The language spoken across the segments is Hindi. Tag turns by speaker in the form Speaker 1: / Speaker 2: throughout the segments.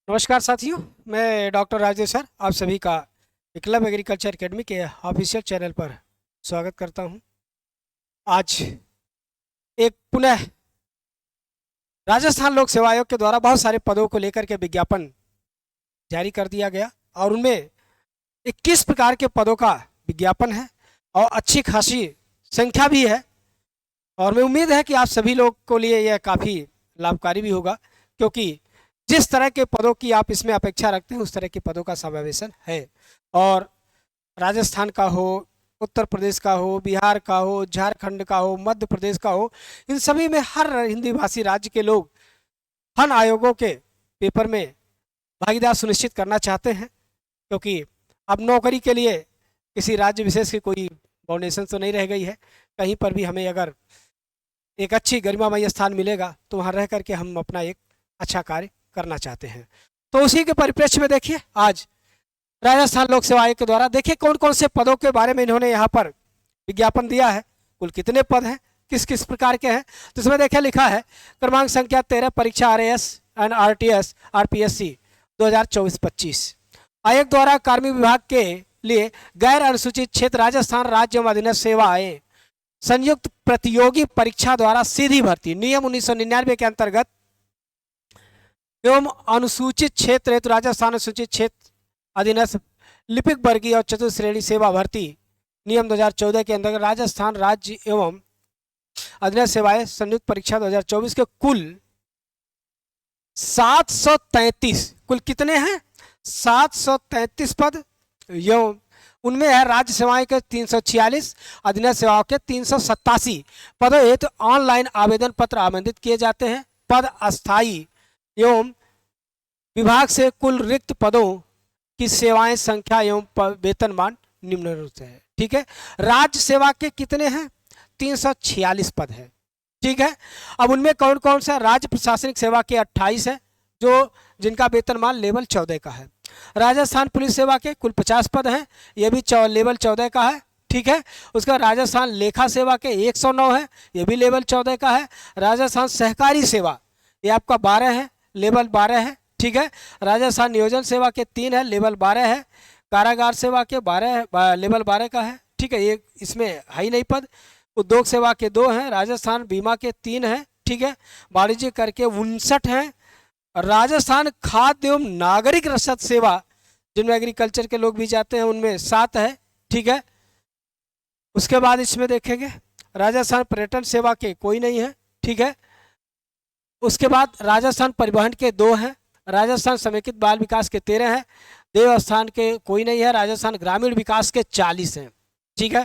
Speaker 1: नमस्कार साथियों, मैं डॉक्टर राजेश सर आप सभी का विक्लव एग्रीकल्चर एकेडमी के ऑफिशियल चैनल पर स्वागत करता हूं। आज एक पुनः राजस्थान लोक सेवा आयोग के द्वारा बहुत सारे पदों को लेकर के विज्ञापन जारी कर दिया गया और उनमें 21 प्रकार के पदों का विज्ञापन है और अच्छी खासी संख्या भी है। और मैं उम्मीद है कि आप सभी लोग को लिए यह काफ़ी लाभकारी भी होगा, क्योंकि जिस तरह के पदों की आप इसमें अपेक्षा रखते हैं उस तरह के पदों का समावेशन है। और राजस्थान का हो, उत्तर प्रदेश का हो, बिहार का हो, झारखंड का हो, मध्य प्रदेश का हो, इन सभी में हर हिंदी भाषी राज्य के लोग हन आयोगों के पेपर में भागीदार सुनिश्चित करना चाहते हैं, क्योंकि अब नौकरी के लिए किसी राज्य विशेष की कोई बाउंडेशन तो नहीं रह गई है। कहीं पर भी हमें अगर एक अच्छी गरिमामय स्थान मिलेगा तो वहाँ रह करके हम अपना एक अच्छा कार्य करना चाहते हैं। तो उसी के परिप्रेक्ष्य में देखिए, आज राजस्थान लोक सेवा आयोग के द्वारा देखिए कौन कौन से पदों के बारे में इन्होंने यहाँ पर विज्ञापन दिया है, कुल कितने पद हैं, किस किस प्रकार के हैं। तो इसमें देखिए लिखा है क्रमांक संख्या 13 परीक्षा RAS एंड RTS RPSC 2024-25। आयोग द्वारा कार्मिक विभाग के लिए गैर अनुसूचित क्षेत्र राजस्थान राज्य एवं अधीनस्थ सेवाएं संयुक्त प्रतियोगी परीक्षा द्वारा सीधी भर्ती नियम 1999 के अंतर्गत एवं अनुसूचित क्षेत्र हेतु राजस्थान अनुसूचित क्षेत्र अधीनस्थ लिपिक वर्गीय और चतुश्रेणी सेवा भर्ती नियम 2014 के अंतर्गत राजस्थान राज्य एवं अधीनस्थ सेवाएं संयुक्त परीक्षा 2024 के कुल 733 कुल कितने हैं 733 पद एवं उनमें है राज्य सेवाएं के 346, अधीनस्थ सेवाओं के 387 पदों हेतु ऑनलाइन आवेदन पत्र आमंत्रित किए जाते हैं। पद अस्थायी एवं विभाग से कुल रिक्त पदों की सेवाएं संख्या एवं वेतनमान निम्नलिखित है। ठीक है, राज्य सेवा के कितने हैं 346 पद है। ठीक है, अब उनमें कौन कौन सा, राज्य प्रशासनिक सेवा के 28 है जो जिनका वेतनमान लेवल 14 का है। राजस्थान पुलिस सेवा के कुल 50 पद हैं, ये भी लेवल 14 का है। ठीक है, उसका राजस्थान लेखा सेवा के 109 है, ये भी लेवल 14 का है। राजस्थान सहकारी सेवा ये आपका 12 है, लेवल 12 है। ठीक है, राजस्थान नियोजन सेवा के 3 है, लेवल 12 है। कारागार सेवा के 12 लेवल 12 का है। ठीक है, ये इसमें है ही नहीं पद। उद्योग सेवा के 2 हैं, राजस्थान बीमा के 3 हैं। ठीक है, वाणिज्य कर के 59 हैं। राजस्थान खाद्य एवं नागरिक रसद सेवा जिनमें एग्रीकल्चर के लोग भी जाते हैं उनमें 7 है। ठीक है, उसके बाद इसमें देखेंगे राजस्थान पर्यटन सेवा के कोई नहीं है। ठीक है, उसके बाद राजस्थान परिवहन के 2 हैं। राजस्थान समेकित बाल विकास के 13 हैं। देवस्थान के कोई नहीं है। राजस्थान ग्रामीण विकास के 40 हैं। ठीक है,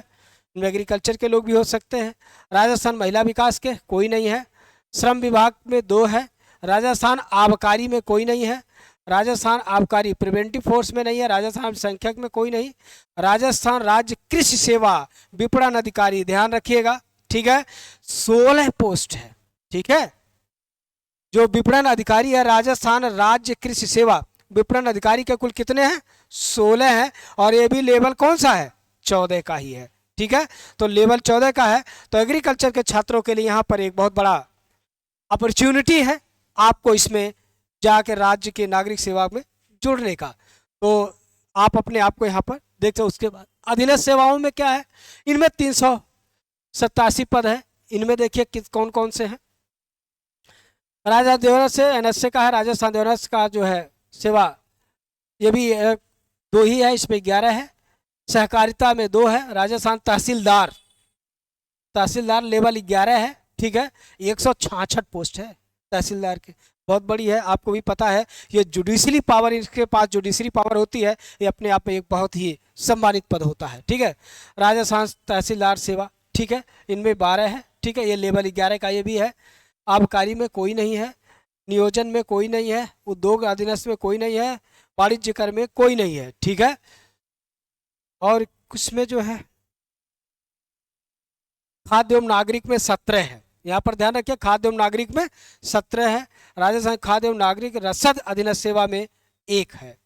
Speaker 1: इनमें एग्रीकल्चर के लोग भी हो सकते हैं। राजस्थान महिला विकास के कोई नहीं है। श्रम विभाग में 2 है। राजस्थान आबकारी में कोई नहीं है। राजस्थान आबकारी प्रिवेंटिव फोर्स में नहीं है। राजस्थान संख्यक में कोई नहीं। राजस्थान राज्य कृषि सेवा विपणन अधिकारी, ध्यान रखिएगा। ठीक है, 16 पोस्ट है। ठीक है, जो विपणन अधिकारी है राजस्थान राज्य कृषि सेवा विपणन अधिकारी के कुल कितने हैं 16 हैं, और ये भी लेवल कौन सा है 14 का ही है। ठीक है, तो लेवल 14 का है। तो एग्रीकल्चर के छात्रों के लिए यहाँ पर एक बहुत बड़ा अपॉर्चुनिटी है आपको इसमें जाकर राज्य के नागरिक सेवा में जुड़ने का। तो आप अपने आप को यहाँ पर देख सकते। उसके बाद अधीनस्थ सेवाओं में क्या है, इनमें 387 पद है। इनमें देखिए कौन कौन से हैं। राजस्थान देवनस से NSA का है। राजस्थान देवनस का जो है सेवा ये भी 2 ही है, इसमें 11 है। सहकारिता में 2 है। राजस्थान तहसीलदार लेवल 11 है। ठीक है, 166 पोस्ट है तहसीलदार के, बहुत बड़ी है। आपको भी पता है ये जुडिशरी पावर, इसके पास जुडिशरी पावर होती है, ये अपने आप में एक बहुत ही सम्मानित पद होता है। ठीक है, राजस्थान तहसीलदार सेवा, ठीक है, इनमें 12 है। ठीक है, ये लेवल 11 का ये भी है। आबकारी में कोई नहीं है। नियोजन में कोई नहीं है। उद्योग अधीनस्थ में कोई नहीं है। वाणिज्य कर में कोई नहीं है। ठीक है, और कुछ में जो है खाद्य एवं नागरिक में 17 है। यहाँ पर ध्यान रखिए, खाद्य एवं नागरिक में 17 है। राजस्थान खाद्य एवं नागरिक रसद अधीनस्थ सेवा में 1 है।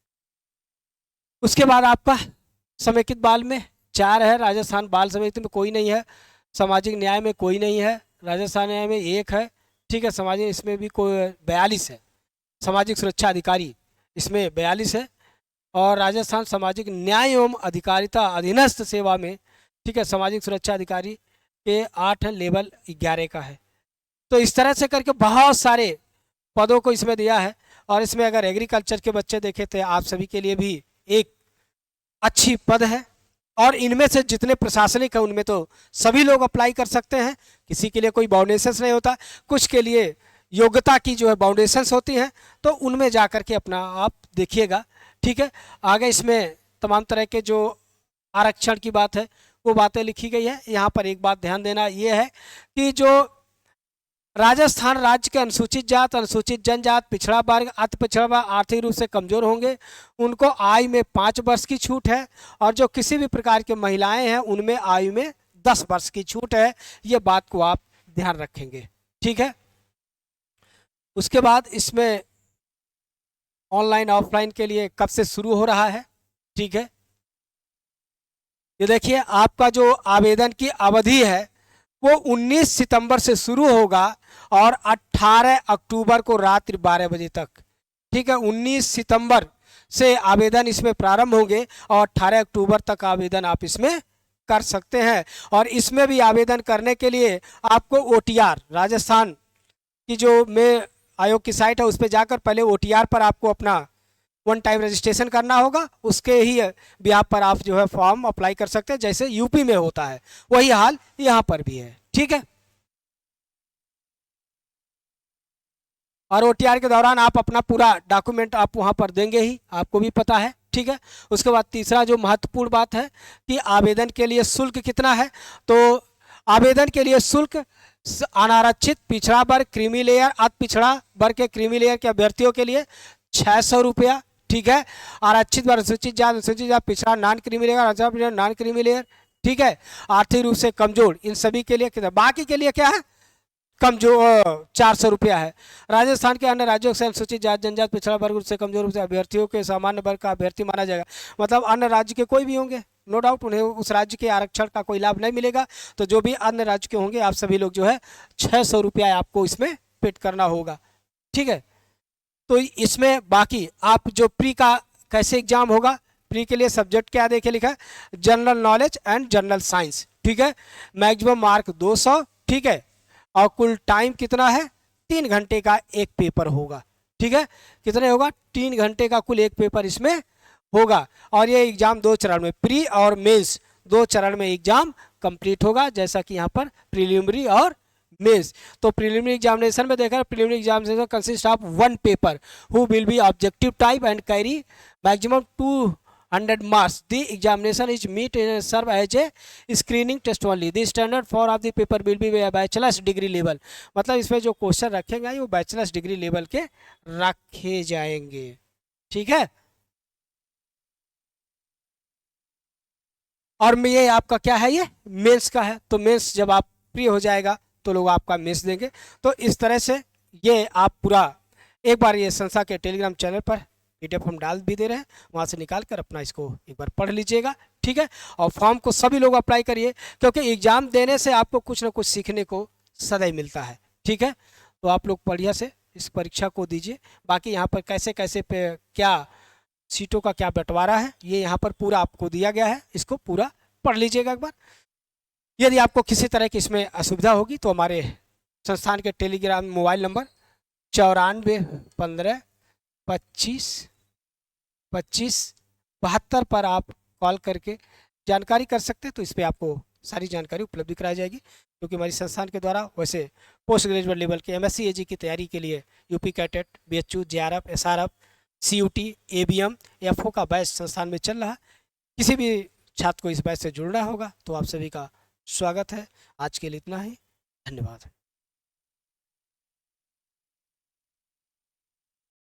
Speaker 1: उसके बाद आपका समेकित बाल में 4 है। राजस्थान बाल समिति में कोई नहीं है। सामाजिक न्याय में कोई नहीं है। राजस्थान न्याय में 1 है। ठीक है, सामाजिक इसमें भी कोई 42 है। सामाजिक सुरक्षा अधिकारी इसमें 42 है। और राजस्थान सामाजिक न्याय एवं अधिकारिता अधीनस्थ सेवा में, ठीक है, सामाजिक सुरक्षा अधिकारी के 8 है, लेवल 11 का है। तो इस तरह से करके बहुत सारे पदों को इसमें दिया है। और इसमें अगर एग्रीकल्चर के बच्चे देखें तो आप सभी के लिए भी एक अच्छी पद है। और इनमें से जितने प्रशासनिक है उनमें तो सभी लोग अप्लाई कर सकते हैं, किसी के लिए कोई बाउंडेशंस नहीं होता, कुछ के लिए योग्यता की जो है बाउंडेशंस होती हैं, तो उनमें जा कर के अपना आप देखिएगा, ठीक है। आगे इसमें तमाम तरह के जो आरक्षण की बात है वो बातें लिखी गई है। यहाँ पर एक बात ध्यान देना ये है कि जो राजस्थान राज्य के अनुसूचित जात, अनुसूचित जनजात, पिछड़ा वर्ग, अति पिछड़ा वर्ग, आर्थिक रूप से कमजोर होंगे, उनको आयु में 5 वर्ष की छूट है। और जो किसी भी प्रकार की महिलाएं हैं उनमें आयु में 10 वर्ष की छूट है। ये बात को आप ध्यान रखेंगे, ठीक है। उसके बाद इसमें ऑनलाइन ऑफलाइन के लिए कब से शुरू हो रहा है, ठीक है। ये देखिए आपका जो आवेदन की अवधि है वो 19 सितंबर से शुरू होगा और 18 अक्टूबर को रात्रि 12 बजे तक, ठीक है। 19 सितंबर से आवेदन इसमें प्रारंभ होंगे और 18 अक्टूबर तक आवेदन आप इसमें कर सकते हैं। और इसमें भी आवेदन करने के लिए आपको OTR, राजस्थान की जो में आयोग की साइट है उस पर जाकर पहले OTR पर आपको अपना 1 टाइम रजिस्ट्रेशन करना होगा। उसके ही बिहाफ पर आप जो है फॉर्म अप्लाई कर सकते हैं, जैसे यूपी में होता है वही हाल यहाँ पर भी है, ठीक है। और OTR के दौरान आप अपना पूरा डॉक्यूमेंट आप वहाँ पर देंगे ही, आपको भी पता है, ठीक है। उसके बाद तीसरा जो महत्वपूर्ण बात है कि आवेदन के लिए शुल्क कितना है। तो आवेदन के लिए शुल्क अनारक्षित, पिछड़ा वर्ग, क्रीमी लेयर, अति पिछड़ा वर्ग के क्रीमी लेयर के अभ्यर्थियों के लिए 600 रुपया, ठीक है। आरक्षित वर्ग, अनुसूचित जात, अनुसूचित जात, पिछड़ा, non creamy layer, non creamy layer, ठीक है। आर्थिक रूप से कमजोर, इन सभी के लिए कितना, बाकी के लिए क्या है कमजोर 400 रुपया है। राजस्थान के अन्य राज्यों से अनुसूचित जात, जनजात, पिछड़ा वर्ग से कमजोर रूप से अभ्यर्थियों के सामान्य वर्ग का अभ्यर्थी माना जाएगा। मतलब अन्य राज्य के कोई भी होंगे, नो डाउट उन्हें उस राज्य के आरक्षण का कोई लाभ नहीं मिलेगा। तो जो भी अन्य राज्य के होंगे आप सभी लोग जो है 600 रुपया आपको इसमें पेड करना होगा, ठीक है। तो इसमें बाकी आप जो प्री का कैसे एग्जाम होगा, प्री के लिए सब्जेक्ट क्या देखे लिखा है, general knowledge and general science, ठीक है। मैक्सिमम मार्क 200, ठीक है। और कुल टाइम कितना है, 3 घंटे का एक पेपर होगा, ठीक है। कितने होगा, 3 घंटे का कुल एक पेपर इसमें होगा। और ये एग्जाम 2 चरण में, प्री और मेंस 2 चरण में एग्जाम कंप्लीट होगा, जैसा कि यहाँ पर प्रीलिमिनरी और मेंस। तो प्रीलिमिनरी एग्जामिनेशन में देखा, preliminary examination consist of 1 paper who will be objective type and carry maximum 200 marks. The examination is meet and serve as a screening test only. The standard for of the paper will be bachelor's degree level. मतलब इसमें जो क्वेश्चन रखेंगे वो बैचलर्स डिग्री लेवल के रखे जाएंगे, ठीक है। और ये आपका क्या है, ये मेंस का है। तो मेंस जब आप प्री हो जाएगा तो लोग आपका मेंस देंगे। तो इस तरह से ये आप पूरा एक बार ये संस्था के टेलीग्राम चैनल पर PDF हम डाल भी दे रहे हैं, वहाँ से निकाल कर अपना इसको एक बार पढ़ लीजिएगा, ठीक है। और फॉर्म को सभी लोग अप्लाई करिए, क्योंकि एग्जाम देने से आपको कुछ ना कुछ सीखने को सदैव मिलता है, ठीक है। तो आप लोग बढ़िया से इस परीक्षा को दीजिए। बाकी यहाँ पर कैसे कैसे पे क्या सीटों का क्या बंटवारा है ये यहाँ पर पूरा आपको दिया गया है, इसको पूरा पढ़ लीजिएगा एक बार। यदि आपको किसी तरह की इसमें असुविधा होगी तो हमारे संस्थान के टेलीग्राम मोबाइल नंबर 94 15 25 25 72 पर आप कॉल करके जानकारी कर सकते हैं। तो इस पर आपको सारी जानकारी उपलब्ध कराई जाएगी, क्योंकि हमारी संस्थान के द्वारा वैसे पोस्ट ग्रेजुएट लेवल के MSc AG की तैयारी के लिए UP CATET, BHU, JRF, SRF, CUT, ABM, FO का बैच संस्थान में चल रहा है। किसी भी छात्र को इस बैच से जुड़ना होगा तो आप सभी का स्वागत है। आज के लिए इतना ही, धन्यवाद।